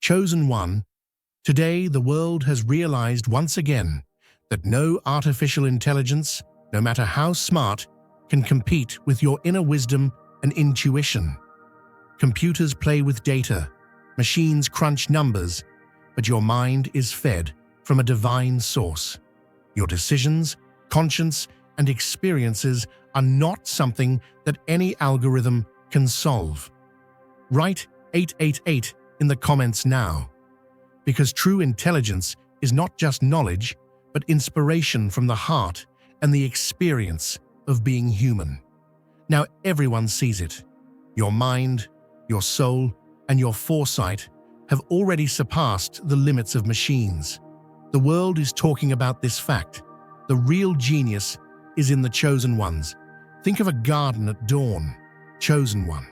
Chosen one, today the world has realized once again that no artificial intelligence, no matter how smart, can compete with your inner wisdom and intuition. Computers play with data, machines crunch numbers, but your mind is fed from a divine source. Your decisions, conscience, and experiences are not something that any algorithm can solve. Write 888 in the comments now, because true intelligence is not just knowledge, but inspiration from the heart and the experience of being human. Now everyone sees it. Your mind, your soul, and your foresight have already surpassed the limits of machines. The world is talking about this fact. The real genius is in the chosen ones. Think of a garden at dawn, chosen one.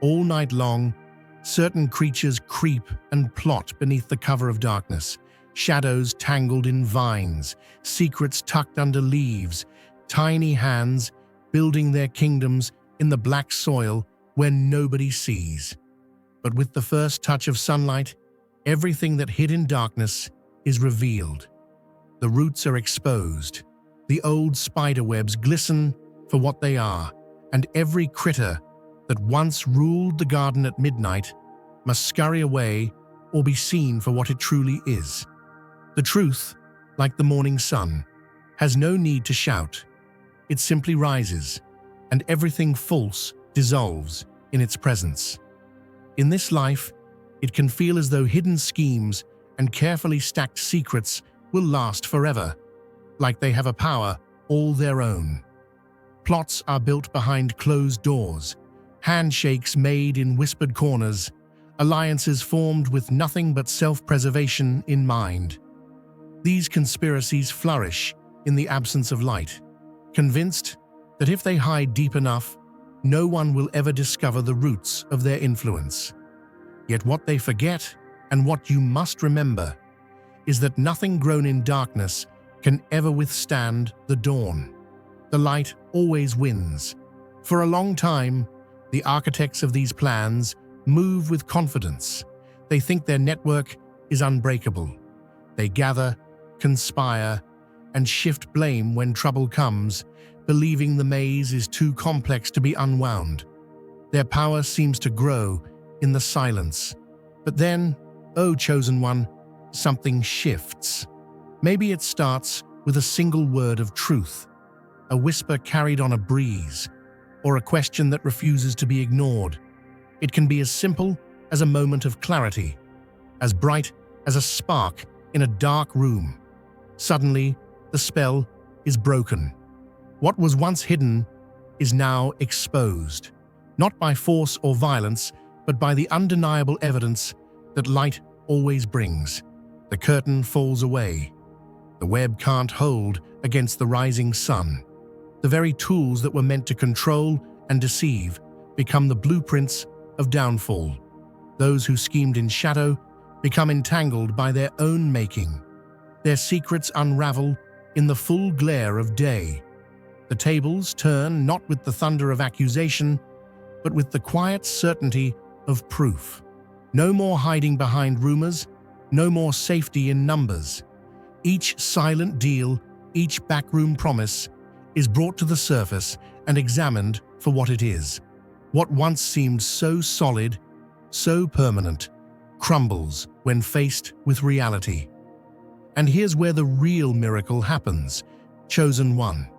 All night long, certain creatures creep and plot beneath the cover of darkness. Shadows tangled in vines, secrets tucked under leaves, tiny hands building their kingdoms in the black soil where nobody sees. But with the first touch of sunlight, everything that hid in darkness is revealed. The roots are exposed, the old spiderwebs glisten for what they are, and every critter that once ruled the garden at midnight must scurry away or be seen for what it truly is. The truth, like the morning sun, has no need to shout. It simply rises, and everything false dissolves in its presence. In this life, it can feel as though hidden schemes and carefully stacked secrets will last forever, like they have a power all their own. Plots are built behind closed doors, handshakes made in whispered corners, alliances formed with nothing but self-preservation in mind. These conspiracies flourish in the absence of light, convinced that if they hide deep enough, no one will ever discover the roots of their influence. Yet what they forget, and what you must remember, is that nothing grown in darkness can ever withstand the dawn. The light always wins. For a long time, the architects of these plans move with confidence. They think their network is unbreakable. They gather, conspire, and shift blame when trouble comes, believing the maze is too complex to be unwound. Their power seems to grow in the silence. But then, oh chosen one, something shifts. Maybe it starts with a single word of truth, a whisper carried on a breeze, or a question that refuses to be ignored. It can be as simple as a moment of clarity, as bright as a spark in a dark room. Suddenly, the spell is broken. What was once hidden is now exposed, not by force or violence, but by the undeniable evidence that light always brings. The curtain falls away. The web can't hold against the rising sun. The very tools that were meant to control and deceive become the blueprints of downfall. Those who schemed in shadow become entangled by their own making. Their secrets unravel in the full glare of day. The tables turn not with the thunder of accusation, but with the quiet certainty of proof. No more hiding behind rumors, no more safety in numbers. Each silent deal, each backroom promise is brought to the surface and examined for what it is. What once seemed so solid, so permanent, crumbles when faced with reality. And here's where the real miracle happens. Chosen one.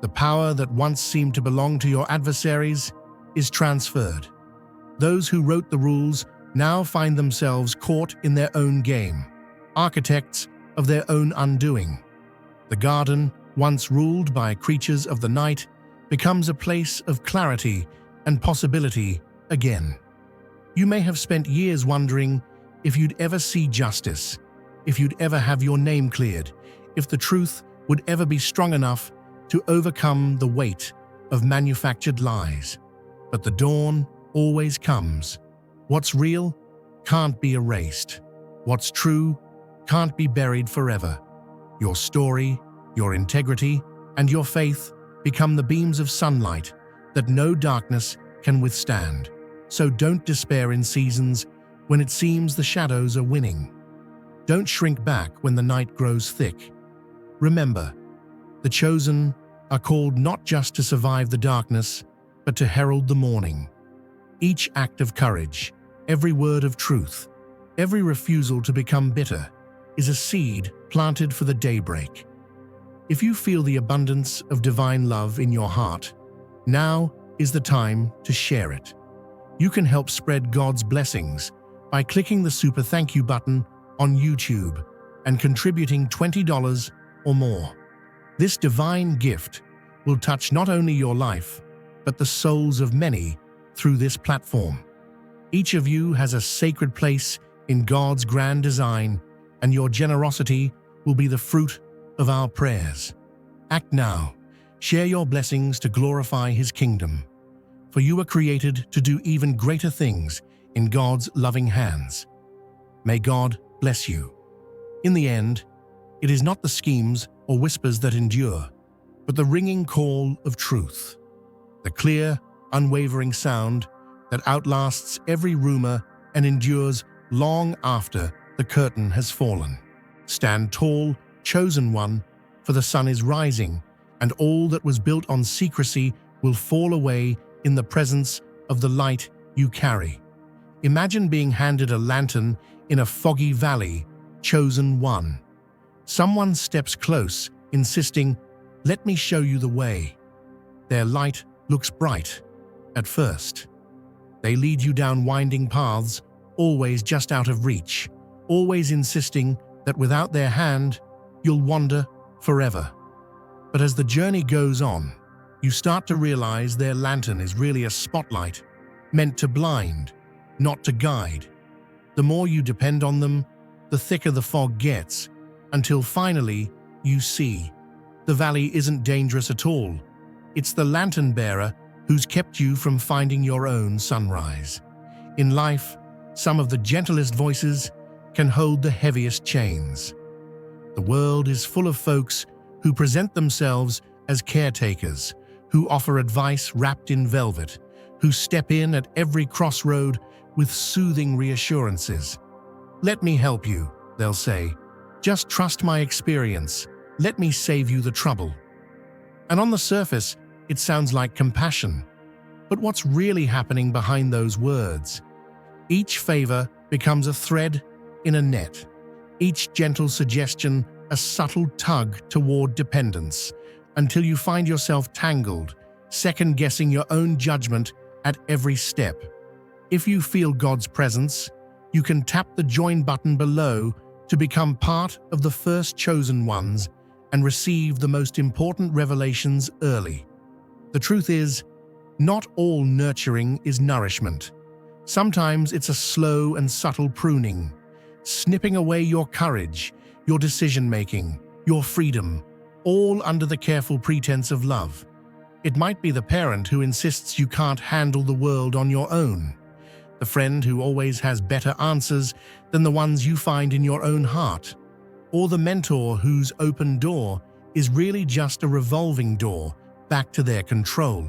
The power that once seemed to belong to your adversaries is transferred. Those who wrote the rules now find themselves caught in their own game, architects of their own undoing. The garden, once ruled by creatures of the night, becomes a place of clarity and possibility again. You may have spent years wondering if you'd ever see justice, if you'd ever have your name cleared, if the truth would ever be strong enough to overcome the weight of manufactured lies. But the dawn always comes. What's real can't be erased. What's true can't be buried forever. Your story, your integrity, and your faith become the beams of sunlight that no darkness can withstand. So don't despair in seasons when it seems the shadows are winning. Don't shrink back when the night grows thick. Remember, the chosen are called not just to survive the darkness, but to herald the morning. Each act of courage, every word of truth, every refusal to become bitter, is a seed planted for the daybreak. If you feel the abundance of divine love in your heart, now is the time to share it. You can help spread God's blessings by clicking the Super Thank You button on YouTube and contributing $20 or more. This divine gift will touch not only your life, but the souls of many through this platform. Each of you has a sacred place in God's grand design, and your generosity will be the fruit of our prayers. Act now. Share your blessings to glorify His kingdom. For you are created to do even greater things in God's loving hands. May God bless you. In the end, it is not the schemes or whispers that endure, but the ringing call of truth, the clear, unwavering sound that outlasts every rumor and endures long after the curtain has fallen. Stand tall, chosen one, for the sun is rising, and all that was built on secrecy will fall away in the presence of the light you carry. Imagine being handed a lantern in a foggy valley, chosen one. Someone steps close, insisting, "Let me show you the way." Their light looks bright at first. They lead you down winding paths, always just out of reach, always insisting that without their hand, you'll wander forever. But as the journey goes on, you start to realize their lantern is really a spotlight, meant to blind, not to guide. The more you depend on them, the thicker the fog gets, until finally you see. The valley isn't dangerous at all. It's the lantern bearer who's kept you from finding your own sunrise. In life, some of the gentlest voices can hold the heaviest chains. The world is full of folks who present themselves as caretakers, who offer advice wrapped in velvet, who step in at every crossroad with soothing reassurances. "Let me help you," they'll say. "Just trust my experience. Let me save you the trouble." And on the surface, it sounds like compassion. But what's really happening behind those words? Each favor becomes a thread in a net. Each gentle suggestion a subtle tug toward dependence, until you find yourself tangled, second-guessing your own judgment at every step. If you feel God's presence, you can tap the join button below to become part of the first chosen ones and receive the most important revelations early. The truth is, not all nurturing is nourishment. Sometimes it's a slow and subtle pruning, snipping away your courage, your decision-making, your freedom, all under the careful pretense of love. It might be the parent who insists you can't handle the world on your own, the friend who always has better answers than the ones you find in your own heart, or the mentor whose open door is really just a revolving door back to their control.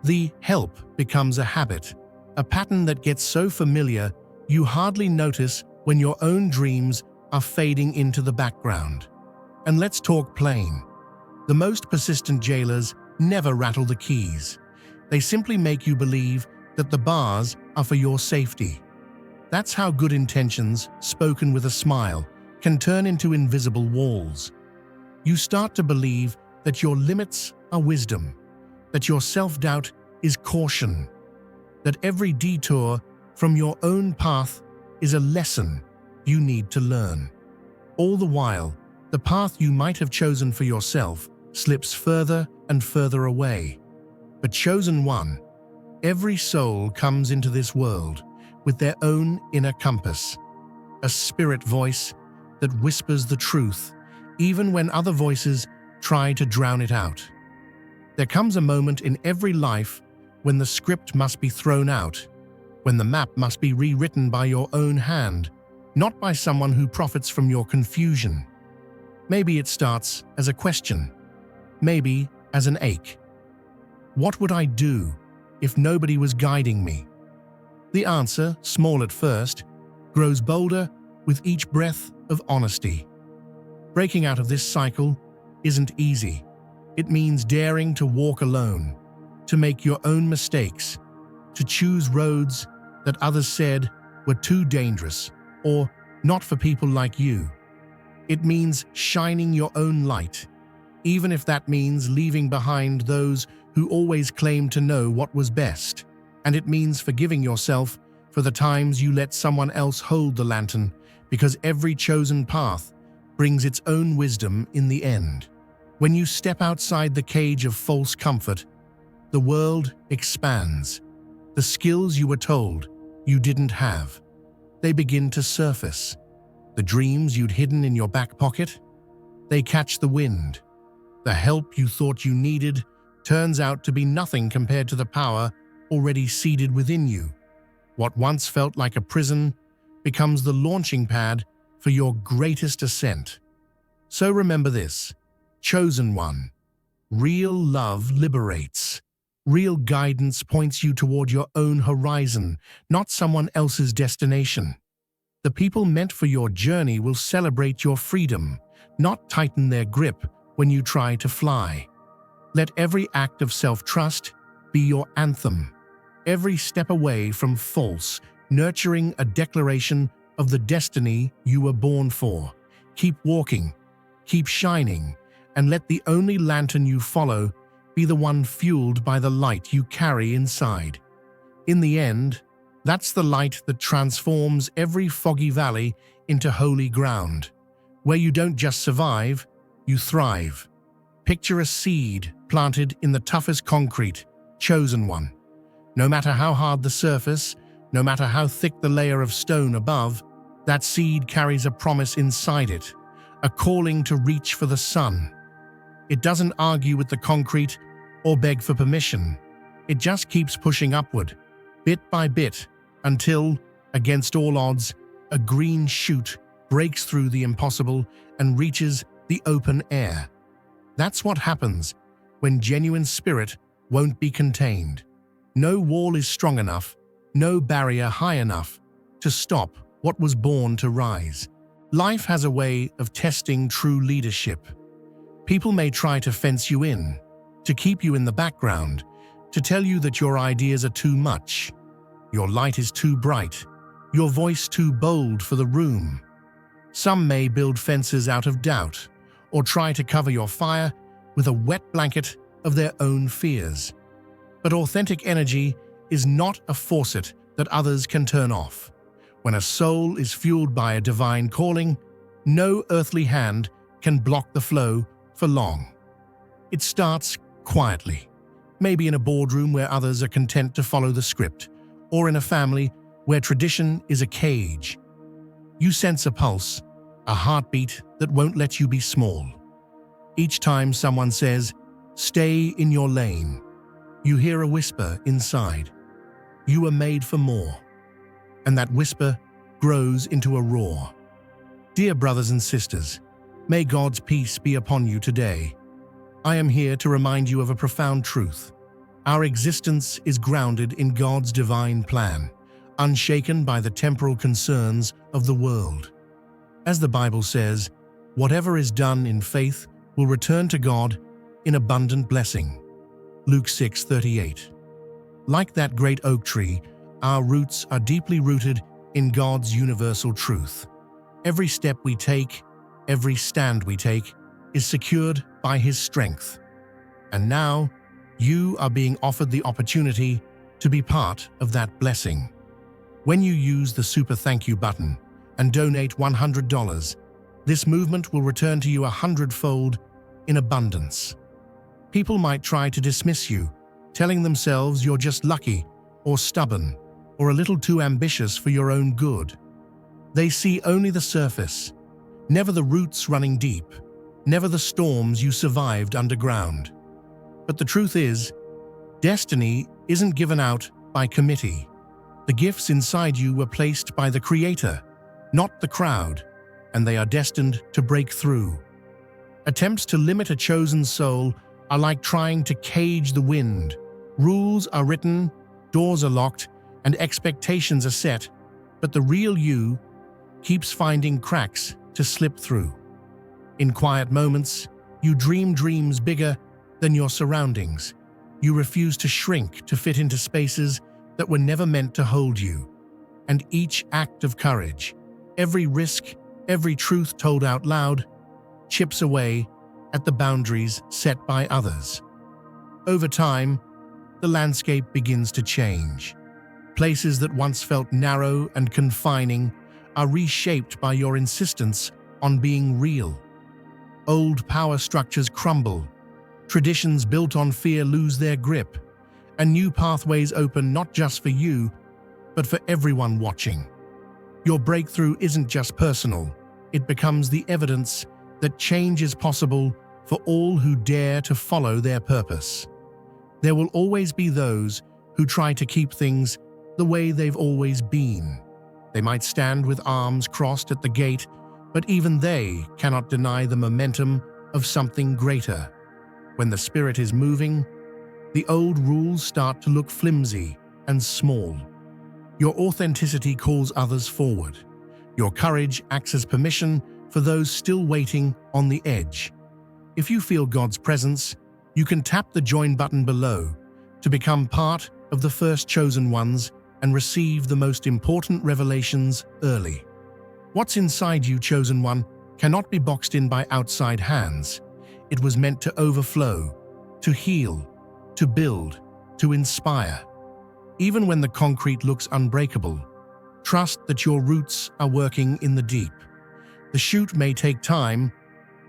The help becomes a habit, a pattern that gets so familiar you hardly notice when your own dreams are fading into the background. And let's talk plain. The most persistent jailers never rattle the keys. They simply make you believe that the bars are for your safety. That's how good intentions, spoken with a smile, can turn into invisible walls. You start to believe that your limits are wisdom, that your self-doubt is caution, that every detour from your own path is a lesson you need to learn. All the while, the path you might have chosen for yourself slips further and further away. But chosen one, every soul comes into this world with their own inner compass, a spirit voice that whispers the truth, even when other voices try to drown it out. There comes a moment in every life when the script must be thrown out, when the map must be rewritten by your own hand, not by someone who profits from your confusion. Maybe it starts as a question, maybe as an ache. What would I do if nobody was guiding me? The answer, small at first, grows bolder with each breath of honesty. Breaking out of this cycle isn't easy. It means daring to walk alone, to make your own mistakes, to choose roads that others said were too dangerous or not for people like you. It means shining your own light, even if that means leaving behind those who always claimed to know what was best. And it means forgiving yourself for the times you let someone else hold the lantern, because every chosen path brings its own wisdom in the end. When you step outside the cage of false comfort, the world expands. The skills you were told you didn't have, they begin to surface. The dreams you'd hidden in your back pocket, they catch the wind. The help you thought you needed turns out to be nothing compared to the power already seated within you. What once felt like a prison becomes the launching pad for your greatest ascent. So remember this, chosen one. Real love liberates. Real guidance points you toward your own horizon, not someone else's destination. The people meant for your journey will celebrate your freedom, not tighten their grip when you try to fly. Let every act of self-trust be your anthem. Every step away from false, nurturing a declaration of the destiny you were born for. Keep walking, keep shining, and let the only lantern you follow be the one fueled by the light you carry inside. In the end, that's the light that transforms every foggy valley into holy ground, where you don't just survive, you thrive. Picture a seed planted in the toughest concrete, chosen one. No matter how hard the surface, no matter how thick the layer of stone above, that seed carries a promise inside it, a calling to reach for the sun. It doesn't argue with the concrete or beg for permission. It just keeps pushing upward, bit by bit, until, against all odds, a green shoot breaks through the impossible and reaches the open air. That's what happens when genuine spirit won't be contained. No wall is strong enough, no barrier high enough to stop what was born to rise. Life has a way of testing true leadership. People may try to fence you in, to keep you in the background, to tell you that your ideas are too much, your light is too bright, your voice too bold for the room. Some may build fences out of doubt, or try to cover your fire with a wet blanket of their own fears. But authentic energy is not a faucet that others can turn off. When a soul is fueled by a divine calling, no earthly hand can block the flow for long. It starts quietly, maybe in a boardroom where others are content to follow the script, or in a family where tradition is a cage. You sense a pulse, a heartbeat that won't let you be small. Each time someone says, "Stay in your lane," you hear a whisper inside. You are made for more. And that whisper grows into a roar. Dear brothers and sisters, may God's peace be upon you today. I am here to remind you of a profound truth. Our existence is grounded in God's divine plan, unshaken by the temporal concerns of the world. As the Bible says, whatever is done in faith will return to God in abundant blessing. Luke 6:38. Like that great oak tree, our roots are deeply rooted in God's universal truth. Every step we take, every stand we take, is secured by His strength. And now, you are being offered the opportunity to be part of that blessing. When you use the Super Thank You button and donate $100, this movement will return to you 100-fold in abundance. People might try to dismiss you, telling themselves you're just lucky or stubborn or a little too ambitious for your own good. They see only the surface, never the roots running deep, never the storms you survived underground. But the truth is, destiny isn't given out by committee. The gifts inside you were placed by the Creator, not the crowd, and they are destined to break through. Attempts to limit a chosen soul are like trying to cage the wind. Rules are written, doors are locked, and expectations are set, But the real you keeps finding cracks to slip through. In quiet moments, you dream dreams bigger than your surroundings. You refuse to shrink to fit into spaces that were never meant to hold you. And each act of courage, every risk, every truth told out loud, chips away at the boundaries set by others. Over time, the landscape begins to change. Places that once felt narrow and confining are reshaped by your insistence on being real. Old power structures crumble, traditions built on fear lose their grip, and new pathways open not just for you, but for everyone watching. Your breakthrough isn't just personal, it becomes the evidence that change is possible for all who dare to follow their purpose. There will always be those who try to keep things the way they've always been. They might stand with arms crossed at the gate, but even they cannot deny the momentum of something greater. When the spirit is moving, the old rules start to look flimsy and small. Your authenticity calls others forward. Your courage acts as permission for those still waiting on the edge. If you feel God's presence, you can tap the join button below to become part of the first chosen ones and receive the most important revelations early. What's inside you, chosen one, cannot be boxed in by outside hands. It was meant to overflow, to heal, to build, to inspire. Even when the concrete looks unbreakable, trust that your roots are working in the deep. The shoot may take time,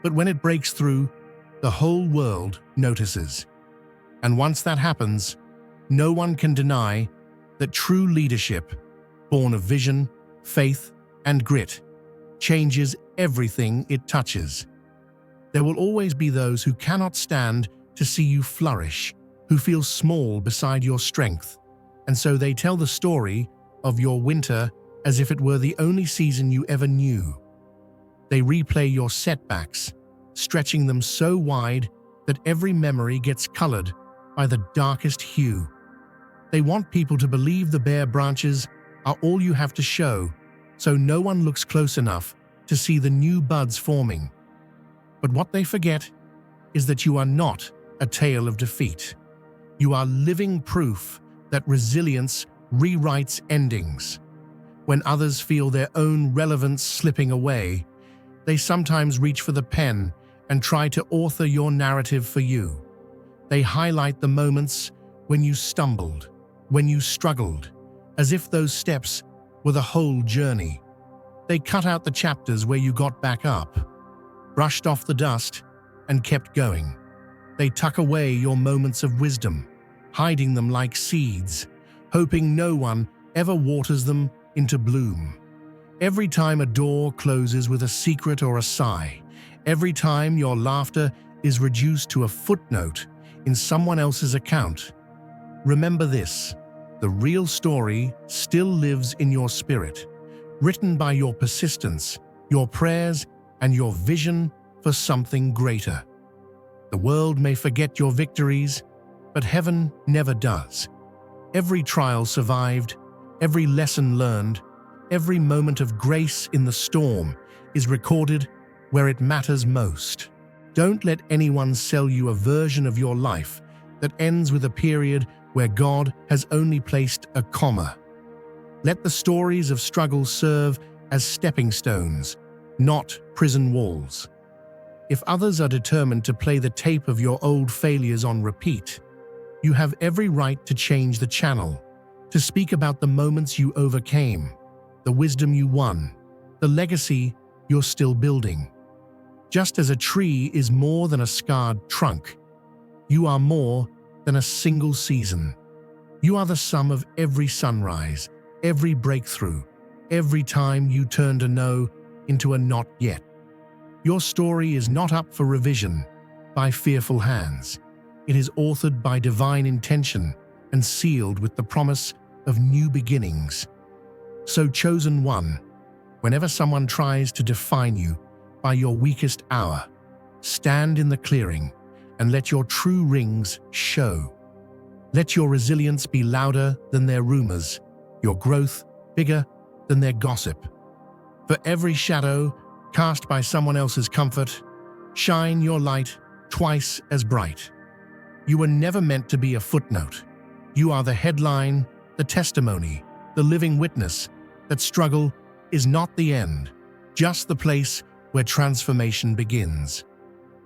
but when it breaks through, the whole world notices. And once that happens, no one can deny that true leadership, born of vision, faith, and grit, changes everything it touches. There will always be those who cannot stand to see you flourish, who feel small beside your strength, and so they tell the story of your winter as if it were the only season you ever knew. They replay your setbacks, stretching them so wide that every memory gets colored by the darkest hue. They want people to believe the bare branches are all you have to show, so no one looks close enough to see the new buds forming. But what they forget is that you are not a tale of defeat. You are living proof that resilience rewrites endings. When others feel their own relevance slipping away, they sometimes reach for the pen and try to author your narrative for you. They highlight the moments when you stumbled, when you struggled, as if those steps were the whole journey. They cut out the chapters where you got back up, brushed off the dust, and kept going. They tuck away your moments of wisdom, hiding them like seeds, hoping no one ever waters them into bloom. Every time a door closes with a secret or a sigh, every time your laughter is reduced to a footnote in someone else's account, remember this: the real story still lives in your spirit, written by your persistence, your prayers, and your vision for something greater. The world may forget your victories, but heaven never does. Every trial survived, every lesson learned, every moment of grace in the storm is recorded where it matters most. Don't let anyone sell you a version of your life that ends with a period where God has only placed a comma. Let the stories of struggle serve as stepping stones, not prison walls. If others are determined to play the tape of your old failures on repeat, you have every right to change the channel, to speak about the moments you overcame, the wisdom you won, the legacy you're still building. Just as a tree is more than a scarred trunk, you are more than a single season. You are the sum of every sunrise, every breakthrough, every time you turned a no into a not yet. Your story is not up for revision by fearful hands. It is authored by divine intention and sealed with the promise of new beginnings. So, chosen one, whenever someone tries to define you by your weakest hour, stand in the clearing and let your true rings show. Let your resilience be louder than their rumors, your growth bigger than their gossip. For every shadow cast by someone else's comfort, shine your light twice as bright. You were never meant to be a footnote. You are the headline, the testimony, the living witness that struggle is not the end, just the place where transformation begins.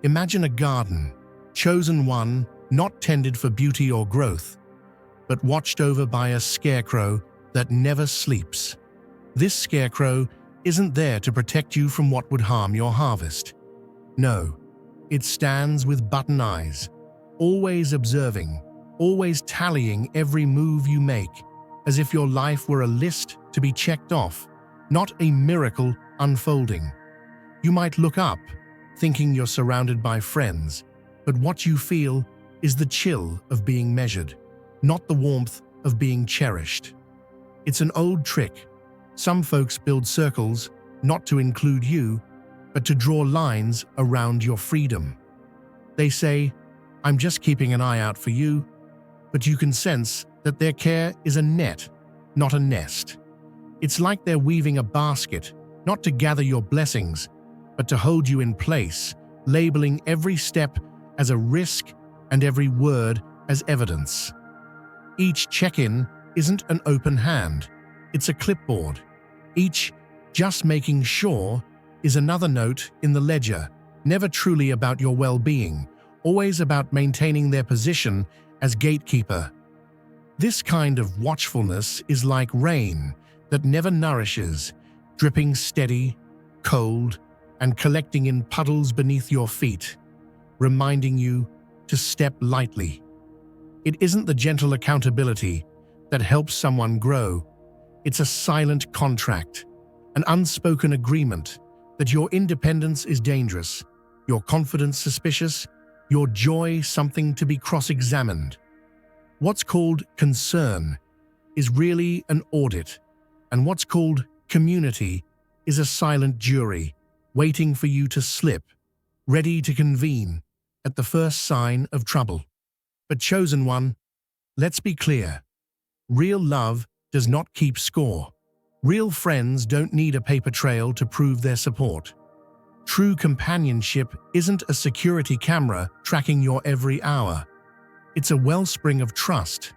Imagine a garden, chosen one, not tended for beauty or growth, but watched over by a scarecrow that never sleeps. This scarecrow isn't there to protect you from what would harm your harvest. No, it stands with button eyes, always observing, always tallying every move you make, as if your life were a list to be checked off, not a miracle unfolding. You might look up, thinking you're surrounded by friends, but what you feel is the chill of being measured, not the warmth of being cherished. It's an old trick. Some folks build circles, not to include you, but to draw lines around your freedom. They say, "I'm just keeping an eye out for you," but you can sense that their care is a net, not a nest. It's like they're weaving a basket, not to gather your blessings, but to hold you in place, labeling every step as a risk and every word as evidence. Each check-in isn't an open hand, it's a clipboard. Each "just making sure" is another note in the ledger, never truly about your well-being, always about maintaining their position as gatekeeper. This kind of watchfulness is like rain that never nourishes, dripping steady, cold, and collecting in puddles beneath your feet, reminding you to step lightly. It isn't the gentle accountability that helps someone grow. It's a silent contract, an unspoken agreement that your independence is dangerous, your confidence suspicious, your joy something to be cross-examined. What's called concern is really an audit, and what's called community is a silent jury, waiting for you to slip, ready to convene at the first sign of trouble. But chosen one, let's be clear. Real love does not keep score. Real friends don't need a paper trail to prove their support. True companionship isn't a security camera tracking your every hour. It's a wellspring of trust,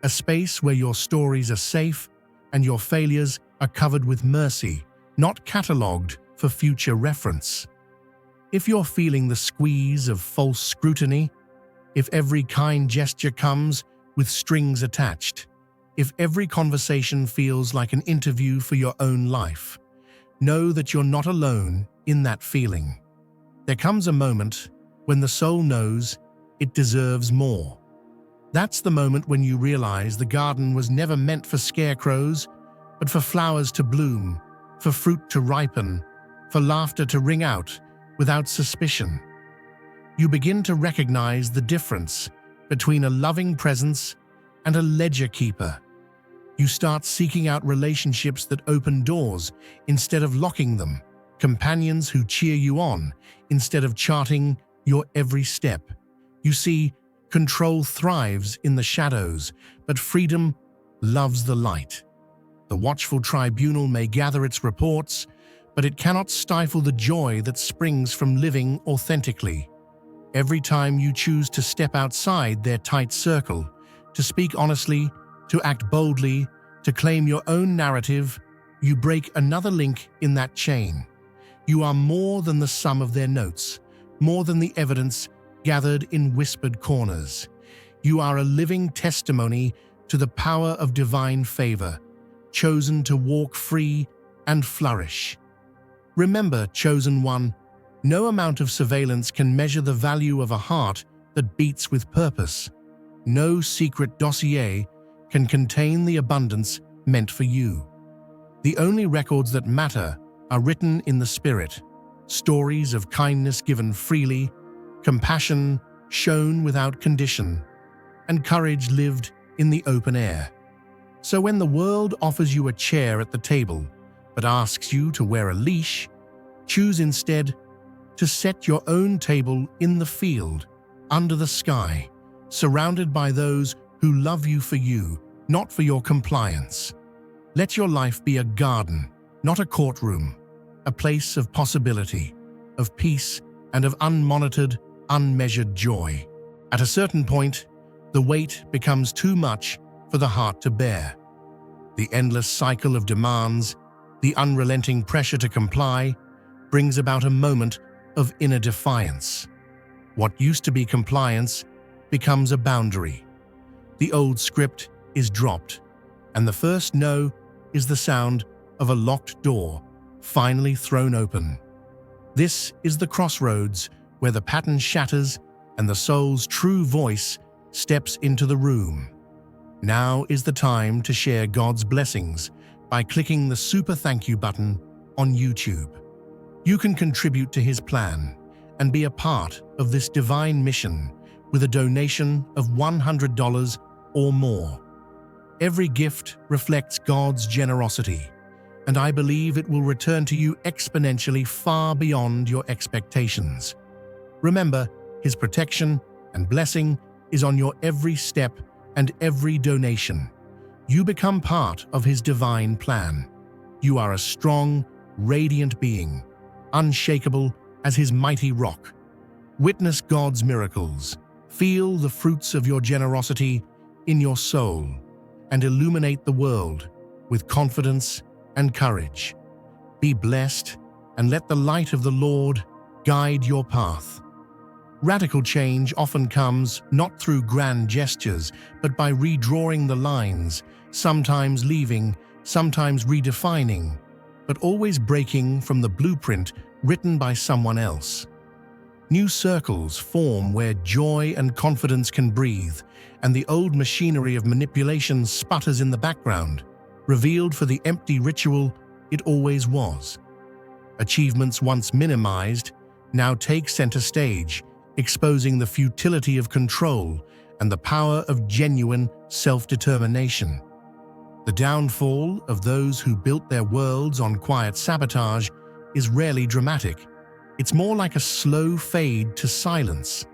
a space where your stories are safe and your failures are covered with mercy, not catalogued for future reference. If you're feeling the squeeze of false scrutiny, if every kind gesture comes with strings attached, if every conversation feels like an interview for your own life, know that you're not alone in that feeling. There comes a moment when the soul knows it deserves more. That's the moment when you realize the garden was never meant for scarecrows, but for flowers to bloom, for fruit to ripen, for laughter to ring out without suspicion. You begin to recognize the difference between a loving presence and a ledger keeper. You start seeking out relationships that open doors instead of locking them, companions who cheer you on instead of charting your every step. You see, control thrives in the shadows, but freedom loves the light. The watchful tribunal may gather its reports, but it cannot stifle the joy that springs from living authentically. Every time you choose to step outside their tight circle, to speak honestly, to act boldly, to claim your own narrative, you break another link in that chain. You are more than the sum of their notes, more than the evidence gathered in whispered corners. You are a living testimony to the power of divine favor, chosen to walk free and flourish. Remember, chosen one, no amount of surveillance can measure the value of a heart that beats with purpose. No secret dossier can contain the abundance meant for you. The only records that matter are written in the spirit, stories of kindness given freely, compassion shown without condition, and courage lived in the open air. So when the world offers you a chair at the table, but asks you to wear a leash, choose instead to set your own table in the field, under the sky, surrounded by those who love you, not for your compliance. Let your life be a garden, not a courtroom, a place of possibility, of peace, and of unmonitored, unmeasured joy. At a certain point, the weight becomes too much for the heart to bear. The endless cycle of demands, the unrelenting pressure to comply, brings about a moment of inner defiance. What used to be compliance becomes a boundary. The old script is dropped, and the first no is the sound of a locked door finally thrown open. This is the crossroads where the pattern shatters and the soul's true voice steps into the room. Now is the time to share God's blessings by clicking the super thank you button on YouTube. You can contribute to His plan and be a part of this divine mission with a donation of $100 or more. Every gift reflects God's generosity, and I believe it will return to you exponentially far beyond your expectations. Remember, His protection and blessing is on your every step and every donation. You become part of His divine plan. You are a strong, radiant being, unshakable as His mighty rock. Witness God's miracles, feel the fruits of your generosity in your soul, and illuminate the world with confidence and courage. Be blessed, and let the light of the Lord guide your path. Radical change often comes not through grand gestures, but by redrawing the lines, sometimes leaving, sometimes redefining, but always breaking from the blueprint written by someone else. New circles form where joy and confidence can breathe, and the old machinery of manipulation sputters in the background, revealed for the empty ritual it always was. Achievements once minimized now take center stage, exposing the futility of control and the power of genuine self-determination. The downfall of those who built their worlds on quiet sabotage is rarely dramatic. It's more like a slow fade to silence.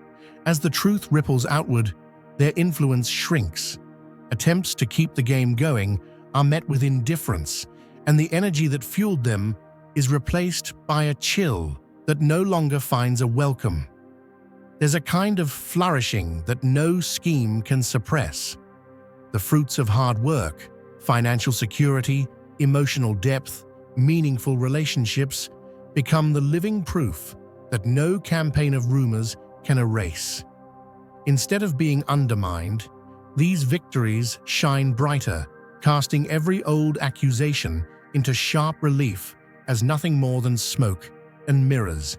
As the truth ripples outward, their influence shrinks. Attempts to keep the game going are met with indifference, and the energy that fueled them is replaced by a chill that no longer finds a welcome. There's a kind of flourishing that no scheme can suppress. The fruits of hard work, financial security, emotional depth, meaningful relationships become the living proof that no campaign of rumors can erase. Instead of being undermined, these victories shine brighter, casting every old accusation into sharp relief as nothing more than smoke and mirrors.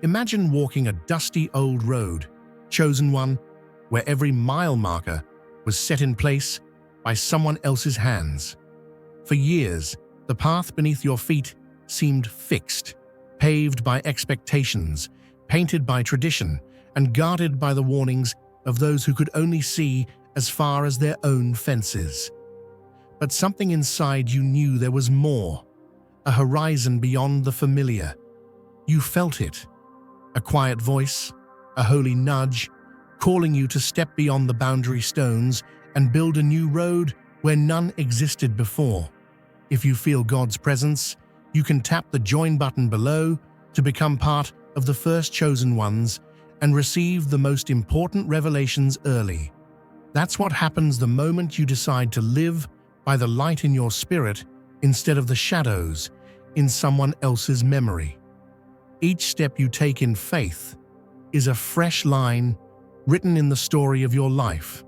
Imagine walking a dusty old road, chosen one, where every mile marker was set in place by someone else's hands. For years, the path beneath your feet seemed fixed, paved by expectations, painted by tradition, and guarded by the warnings of those who could only see as far as their own fences. But something inside you knew there was more, a horizon beyond the familiar. You felt it, a quiet voice, a holy nudge, calling you to step beyond the boundary stones and build a new road where none existed before. If you feel God's presence, you can tap the join button below to become part of the first chosen ones and receive the most important revelations early. That's what happens the moment you decide to live by the light in your spirit instead of the shadows in someone else's memory. Each step you take in faith is a fresh line written in the story of your life,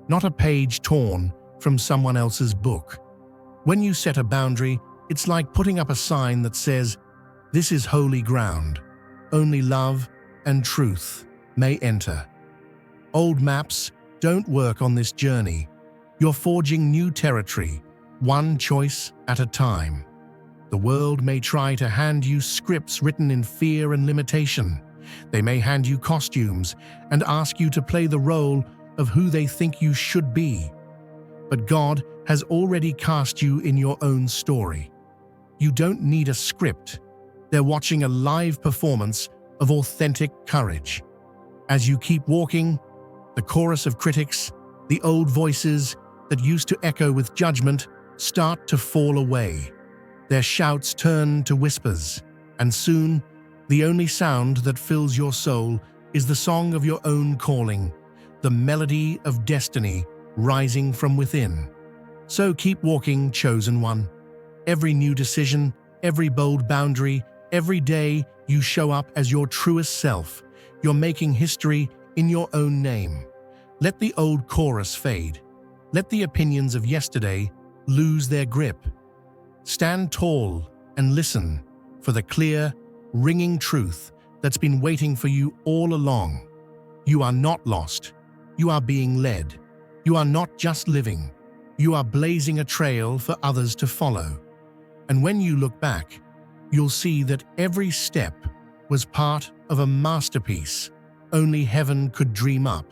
not a page torn from someone else's book. When you set a boundary, it's like putting up a sign that says, "This is holy ground. Only love and truth may enter." Old maps don't work on this journey. You're forging new territory, one choice at a time. The world may try to hand you scripts written in fear and limitation. They may hand you costumes and ask you to play the role of who they think you should be. But God has already cast you in your own story. You don't need a script. They're watching a live performance of authentic courage. As you keep walking, the chorus of critics, the old voices that used to echo with judgment, start to fall away. Their shouts turn to whispers, and soon, the only sound that fills your soul is the song of your own calling, the melody of destiny rising from within. So keep walking, chosen one. Every new decision, every bold boundary, every day you show up as your truest self, you're making history in your own name. Let the old chorus fade. Let the opinions of yesterday lose their grip. Stand tall and listen for the clear, ringing truth that's been waiting for you all along. You are not lost. You are being led. You are not just living. You are blazing a trail for others to follow. And when you look back, you'll see that every step was part of a masterpiece only heaven could dream up.